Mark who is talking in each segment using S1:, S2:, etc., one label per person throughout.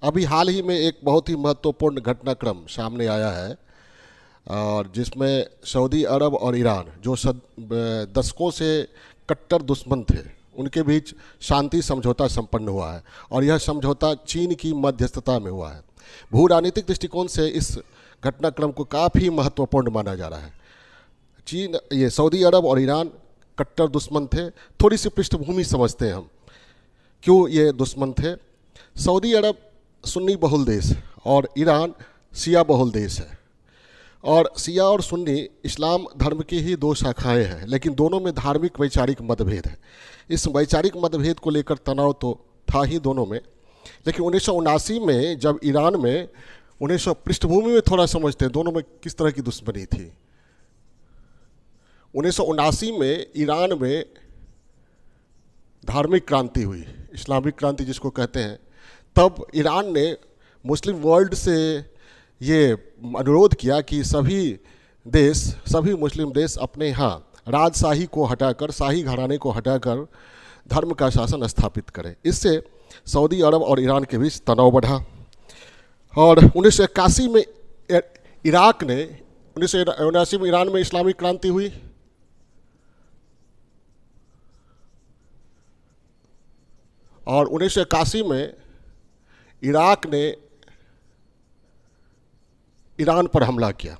S1: अभी हाल ही में एक बहुत ही महत्वपूर्ण घटनाक्रम सामने आया है और जिसमें सऊदी अरब और ईरान जो दशकों से कट्टर दुश्मन थे उनके बीच शांति समझौता संपन्न हुआ है और यह समझौता चीन की मध्यस्थता में हुआ है। भू राजनीतिक दृष्टिकोण से इस घटनाक्रम को काफ़ी महत्वपूर्ण माना जा रहा है। ये सऊदी अरब और ईरान कट्टर दुश्मन थे। थोड़ी सी पृष्ठभूमि समझते हैं हम क्यों ये दुश्मन थे। सऊदी अरब सुन्नी बहुल देश और ईरान शिया बहुल देश है और शिया और सुन्नी इस्लाम धर्म की ही दो शाखाएं हैं, लेकिन दोनों में धार्मिक वैचारिक मतभेद है। इस वैचारिक मतभेद को लेकर तनाव तो था ही दोनों में, लेकिन 1979 में जब ईरान में 1900 पृष्ठभूमि में थोड़ा समझते हैं दोनों में किस तरह की दुश्मनी थी। 1979 में ईरान में धार्मिक क्रांति हुई, इस्लामिक क्रांति जिसको कहते हैं। तब ईरान ने मुस्लिम वर्ल्ड से ये अनुरोध किया कि सभी मुस्लिम देश अपने यहाँ राजशाही को हटाकर, शाही घराने को हटाकर धर्म का शासन स्थापित करें। इससे सऊदी अरब और ईरान के बीच तनाव बढ़ा और 1981 में इराक ने 1979 में ईरान में इस्लामिक क्रांति हुई और 1981 में इराक ने ईरान पर हमला किया।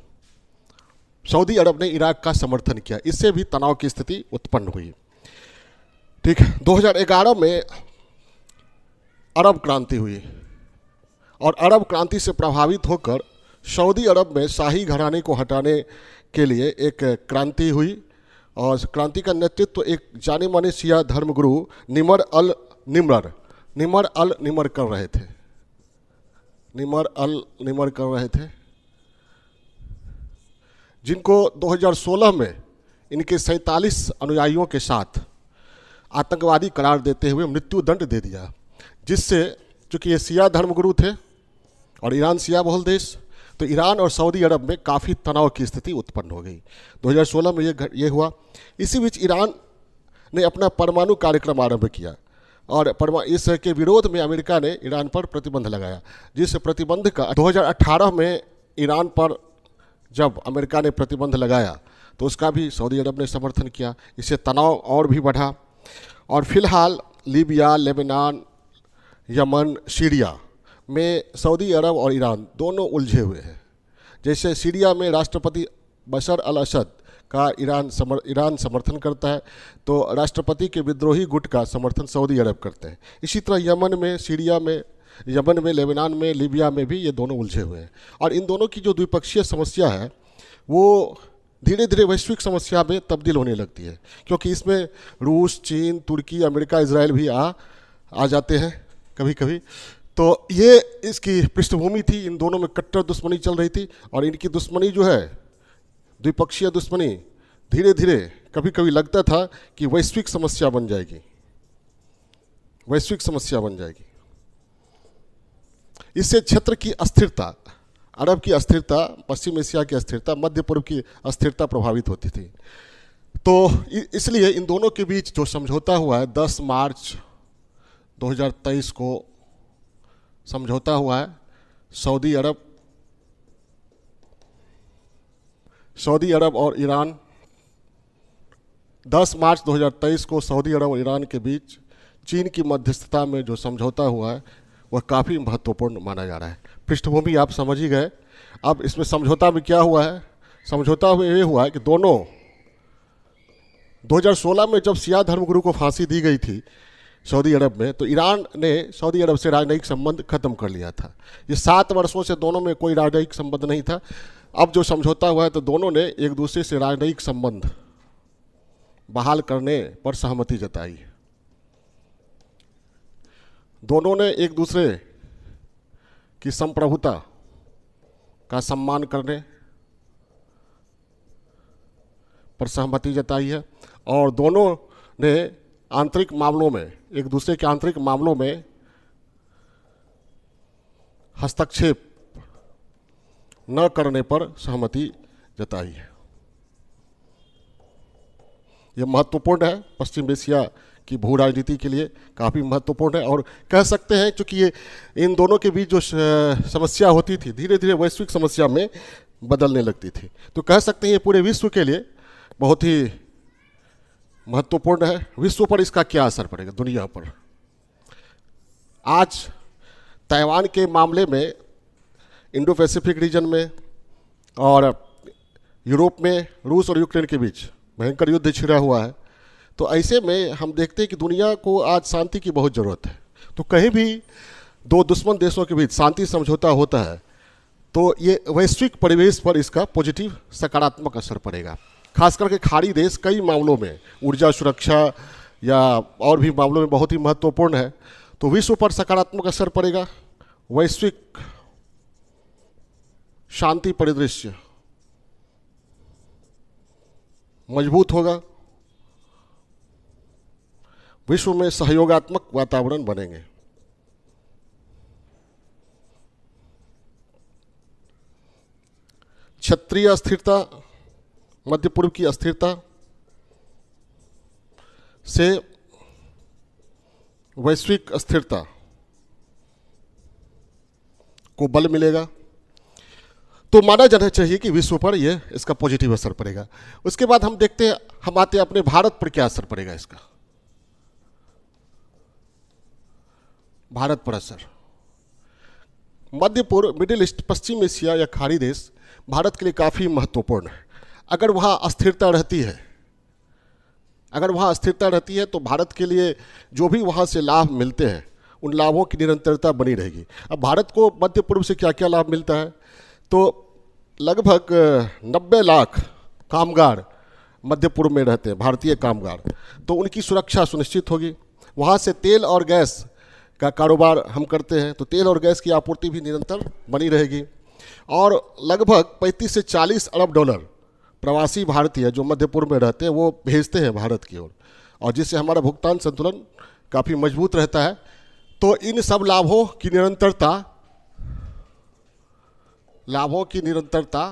S1: सऊदी अरब ने इराक का समर्थन किया, इससे भी तनाव की स्थिति उत्पन्न हुई। ठीक है, 2011 में अरब क्रांति हुई और अरब क्रांति से प्रभावित होकर सऊदी अरब में शाही घराने को हटाने के लिए एक क्रांति हुई और क्रांति का नेतृत्व एक जाने माने शिया धर्मगुरु निमर अल निमर कर रहे थे। निमर कर रहे थे जिनको 2016 में इनके 47 अनुयायियों के साथ आतंकवादी करार देते हुए मृत्यु दंड दे दिया, जिससे चूँकि ये शिया धर्मगुरु थे और ईरान शिया बहुल देश, तो ईरान और सऊदी अरब में काफ़ी तनाव की स्थिति उत्पन्न हो गई। 2016 में ये हुआ। इसी बीच ईरान ने अपना परमाणु कार्यक्रम आरंभ किया और इसके विरोध में अमेरिका ने ईरान पर प्रतिबंध लगाया, जिस प्रतिबंध का 2018 में ईरान पर जब अमेरिका ने प्रतिबंध लगाया तो उसका भी सऊदी अरब ने समर्थन किया। इससे तनाव और भी बढ़ा और फिलहाल लीबिया, लेबनान, यमन, सीरिया में सऊदी अरब और ईरान दोनों उलझे हुए हैं। जैसे सीरिया में राष्ट्रपति बशर अल असद का ईरान समर्थन करता है, तो राष्ट्रपति के विद्रोही गुट का समर्थन सऊदी अरब करते हैं। इसी तरह यमन में, लेबनान में, लीबिया में भी ये दोनों उलझे हुए हैं और इन दोनों की जो द्विपक्षीय समस्या है वो धीरे धीरे वैश्विक समस्या में तब्दील होने लगती है, क्योंकि इसमें रूस, चीन, तुर्की, अमेरिका, इजराइल भी आ जाते हैं कभी कभी। तो ये इसकी पृष्ठभूमि थी। इन दोनों में कट्टर दुश्मनी चल रही थी और इनकी दुश्मनी जो है, द्विपक्षीय दुश्मनी, धीरे धीरे कभी कभी लगता था कि वैश्विक समस्या बन जाएगी। इससे क्षेत्र की अस्थिरता, अरब की अस्थिरता, पश्चिम एशिया की अस्थिरता, मध्य पूर्व की अस्थिरता प्रभावित होती थी। तो इसलिए इन दोनों के बीच जो समझौता हुआ है 10 मार्च 2023 को समझौता हुआ है। सऊदी अरब और ईरान, 10 मार्च 2023 को सऊदी अरब और ईरान के बीच चीन की मध्यस्थता में जो समझौता हुआ है वह काफ़ी महत्वपूर्ण माना जा रहा है। पृष्ठभूमि आप समझ ही गए। अब इसमें समझौता में क्या हुआ है? समझौता में ये हुआ है कि दोनों 2016 में जब शिया धर्मगुरु को फांसी दी गई थी सऊदी अरब में, तो ईरान ने सऊदी अरब से राजनयिक संबंध खत्म कर लिया था। ये 7 वर्षों से दोनों में कोई राजनयिक संबंध नहीं था। अब जो समझौता हुआ है तो दोनों ने एक दूसरे से राजनयिक संबंध बहाल करने पर सहमति जताई है। दोनों ने एक दूसरे की संप्रभुता का सम्मान करने पर सहमति जताई है और दोनों ने आंतरिक मामलों में, एक दूसरे के आंतरिक मामलों में हस्तक्षेप न करने पर सहमति जताई है। यह महत्वपूर्ण है पश्चिम एशिया की भू राजनीति के लिए काफ़ी महत्वपूर्ण है। और कह सकते हैं चूँकि ये इन दोनों के बीच जो समस्या होती थी धीरे धीरे वैश्विक समस्या में बदलने लगती थी। तो कह सकते हैं ये पूरे विश्व के लिए बहुत ही महत्वपूर्ण है। विश्व पर इसका क्या असर पड़ेगा, दुनिया पर। आज ताइवान के मामले में इंडो पैसिफिक रीजन में और यूरोप में रूस और यूक्रेन के बीच भयंकर युद्ध छिड़ा हुआ है। तो ऐसे में हम देखते हैं कि दुनिया को आज शांति की बहुत ज़रूरत है। तो कहीं भी दो दुश्मन देशों के बीच शांति समझौता होता है तो ये वैश्विक परिवेश पर इसका पॉजिटिव सकारात्मक असर पड़ेगा। खास करके खाड़ी देश कई मामलों में ऊर्जा सुरक्षा या और भी मामलों में बहुत ही महत्वपूर्ण है। तो विश्व पर सकारात्मक असर पड़ेगा, वैश्विक शांति परिदृश्य मजबूत होगा, विश्व में सहयोगात्मक वातावरण बनेंगे। क्षेत्रीय अस्थिरता, मध्य पूर्व की अस्थिरता से वैश्विक अस्थिरता को बल मिलेगा। तो माना जाना चाहिए कि विश्व पर यह इसका पॉजिटिव असर पड़ेगा। उसके बाद हम देखते हैं, हम आते हैं अपने भारत पर क्या असर पड़ेगा इसका। भारत पर असर, मध्य पूर्व, मिडिल ईस्ट, पश्चिम एशिया या खाड़ी देश भारत के लिए काफ़ी महत्वपूर्ण है। अगर वहाँ अस्थिरता रहती है, अगर वहाँ अस्थिरता रहती है तो भारत के लिए जो भी वहाँ से लाभ मिलते हैं उन लाभों की निरंतरता बनी रहेगी। अब भारत को मध्य पूर्व से क्या क्या लाभ मिलता है, तो लगभग 90 लाख कामगार मध्य पूर्व में रहते हैं, भारतीय कामगार। तो उनकी सुरक्षा सुनिश्चित होगी। वहाँ से तेल और गैस का कारोबार हम करते हैं, तो तेल और गैस की आपूर्ति भी निरंतर बनी रहेगी। और लगभग 35 से 40 अरब डॉलर प्रवासी भारतीय जो मध्य पूर्व में रहते हैं वो भेजते हैं भारत की ओर, और जिससे हमारा भुगतान संतुलन काफ़ी मजबूत रहता है। तो इन सब लाभों की निरंतरता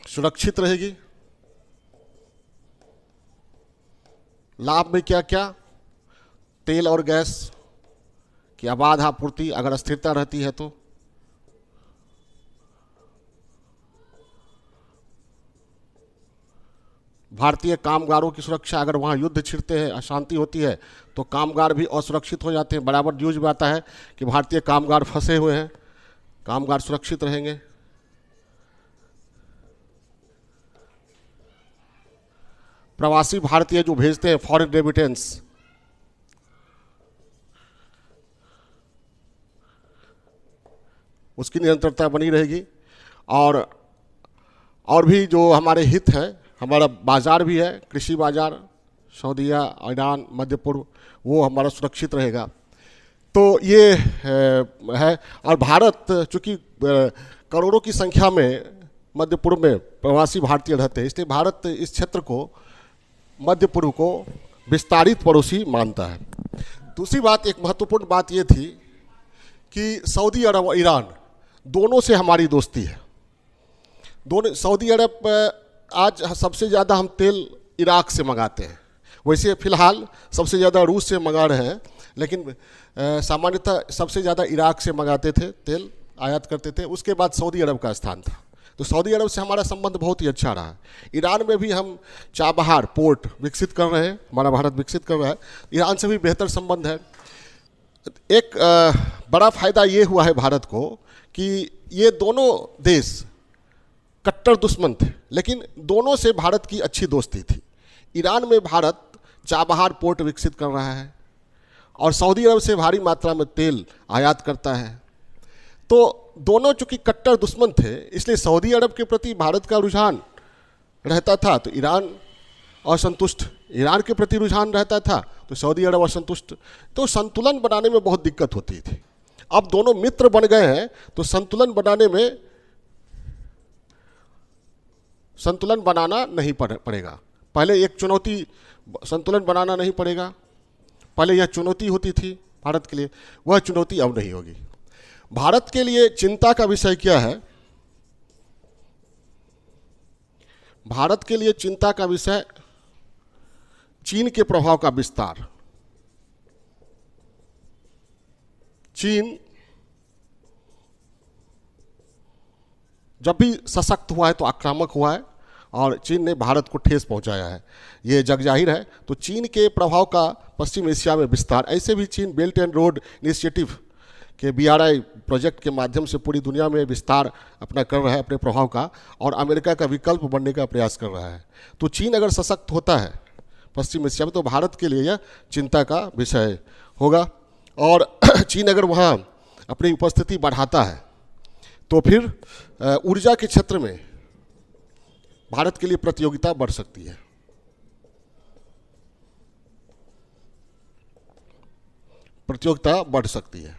S1: सुरक्षित रहेगी। लाभ में क्या क्या, तेल और गैस की अबाध आपूर्ति अगर अस्थिरता रहती है तो, भारतीय कामगारों की सुरक्षा, अगर वहाँ युद्ध छिड़ते हैं, अशांति होती है तो कामगार भी असुरक्षित हो जाते हैं। बराबर न्यूज में आता है कि भारतीय कामगार फंसे हुए हैं, कामगार सुरक्षित रहेंगे। प्रवासी भारतीय जो भेजते हैं, फॉरेन रेमिटेंस, उसकी निरंतरता बनी रहेगी। और भी जो हमारे हित है, हमारा बाजार भी है, कृषि बाजार, सऊदीया, ईरान, मध्य पूर्व, वो हमारा सुरक्षित रहेगा। तो ये है। और भारत चूँकि करोड़ों की संख्या में मध्य पूर्व में प्रवासी भारतीय रहते हैं, इसलिए भारत इस क्षेत्र को, मध्य पूर्व को विस्तारित पड़ोसी मानता है। दूसरी बात, एक महत्वपूर्ण बात ये थी कि सऊदी अरब और ईरान दोनों से हमारी दोस्ती है। दोनों, सऊदी अरब आज सबसे ज़्यादा हम तेल इराक से मंगाते हैं, वैसे फ़िलहाल सबसे ज़्यादा रूस से मंगा रहे हैं, लेकिन सामान्यतः सबसे ज़्यादा इराक से मंगाते थे, तेल आयात करते थे। उसके बाद सऊदी अरब का स्थान था। तो सऊदी अरब से हमारा संबंध बहुत ही अच्छा रहा है। ईरान में भी हम चाबहार पोर्ट विकसित कर रहे हैं, हमारा भारत विकसित कर रहा है। ईरान से भी बेहतर संबंध है। एक बड़ा फायदा ये हुआ है भारत को कि ये दोनों देश कट्टर दुश्मन थे, लेकिन दोनों से भारत की अच्छी दोस्ती थी। ईरान में भारत चाबहार पोर्ट विकसित कर रहा है और सऊदी अरब से भारी मात्रा में तेल आयात करता है। तो दोनों चूंकि कट्टर दुश्मन थे, इसलिए सऊदी अरब के प्रति भारत का रुझान रहता था तो ईरान असंतुष्ट, ईरान के प्रति रुझान रहता था तो सऊदी अरब असंतुष्ट। तो संतुलन बनाने में बहुत दिक्कत होती थी। अब दोनों मित्र बन गए हैं तो संतुलन बनाना नहीं पड़ेगा। पहले एक चुनौती, संतुलन बनाना नहीं पड़ेगा। पहले यह चुनौती होती थी भारत के लिए, वह चुनौती अब नहीं होगी। भारत के लिए चिंता का विषय क्या है? भारत के लिए चिंता का विषय चीन के प्रभाव का विस्तार। चीन जब भी सशक्त हुआ है तो आक्रामक हुआ है और चीन ने भारत को ठेस पहुंचाया है, ये जग जाहिर है। तो चीन के प्रभाव का पश्चिम एशिया में विस्तार, ऐसे भी चीन बेल्ट एंड रोड इनिशिएटिव के BRI प्रोजेक्ट के माध्यम से पूरी दुनिया में विस्तार अपना कर रहा है अपने प्रभाव का, और अमेरिका का विकल्प बनने का प्रयास कर रहा है। तो चीन अगर सशक्त होता है पश्चिम एशिया में तो भारत के लिए यह चिंता का विषय होगा, और चीन अगर वहाँ अपनी उपस्थिति बढ़ाता है तो फिर ऊर्जा के क्षेत्र में भारत के लिए प्रतियोगिता बढ़ सकती है। प्रतियोगिता बढ़ सकती है।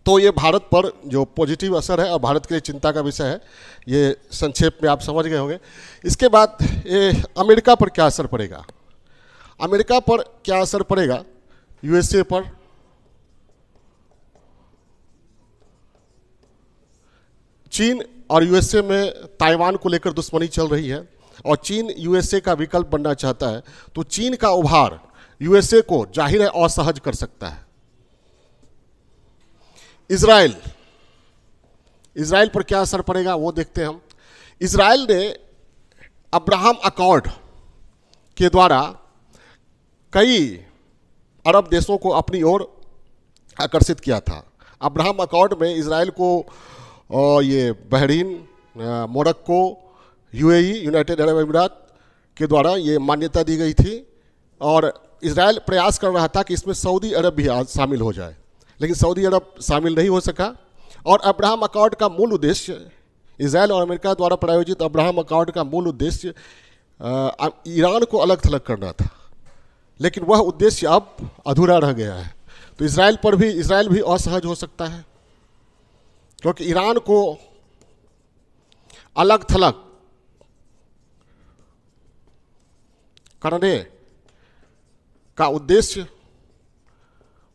S1: तो ये भारत पर जो पॉजिटिव असर है और भारत के लिए चिंता का विषय है, ये संक्षेप में आप समझ गए होंगे। इसके बाद ये अमेरिका पर क्या असर पड़ेगा? अमेरिका पर क्या असर पड़ेगा? USA पर, चीन और USA में ताइवान को लेकर दुश्मनी चल रही है और चीन USA का विकल्प बनना चाहता है, तो चीन का उभार USA को जाहिर है असहज कर सकता है। इजराइल पर क्या असर पड़ेगा वो देखते हैं हम। इजराइल ने अब्राहम अकॉर्ड के द्वारा कई अरब देशों को अपनी ओर आकर्षित किया था। अब्राहम अकॉर्ड में इजराइल को ये Bahrain, Morocco, UAE United Arab अमीरात के द्वारा ये मान्यता दी गई थी, और इजराइल प्रयास कर रहा था कि इसमें सऊदी अरब भी शामिल हो जाए, लेकिन सऊदी अरब शामिल नहीं हो सका। और अब्राहम अकॉर्ड का मूल उद्देश्य, इजराइल और अमेरिका द्वारा प्रायोजित अब्राहम अकॉर्ड का मूल उद्देश्य ईरान को अलग थलग करना था, लेकिन वह उद्देश्य अब अधूरा रह गया है। तो इजराइल भी असहज हो सकता है, क्योंकि ईरान को अलग थलग करने का उद्देश्य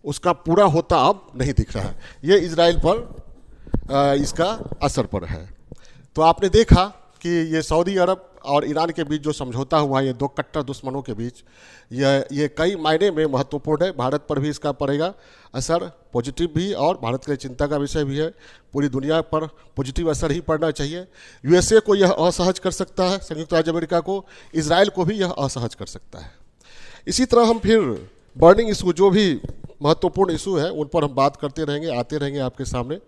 S1: उसका पूरा होता अब नहीं दिख रहा है। ये इजराइल पर इसका असर पड़ है। तो आपने देखा कि ये सऊदी अरब और ईरान के बीच जो समझौता हुआ, ये दो कट्टर दुश्मनों के बीच, ये कई मायने में महत्वपूर्ण है। भारत पर भी इसका पड़ेगा असर, पॉजिटिव भी, और भारत के लिए चिंता का विषय भी है। पूरी दुनिया पर पॉजिटिव असर ही पड़ना चाहिए। USA को यह असहज कर सकता है, संयुक्त राज्य अमेरिका को, इजराइल को भी यह असहज कर सकता है। इसी तरह हम फिर बर्निंग इशू, जो भी महत्वपूर्ण इशू है, उन पर हम बात करते रहेंगे, आते रहेंगे आपके सामने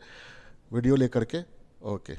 S1: वीडियो लेकर के। ओके।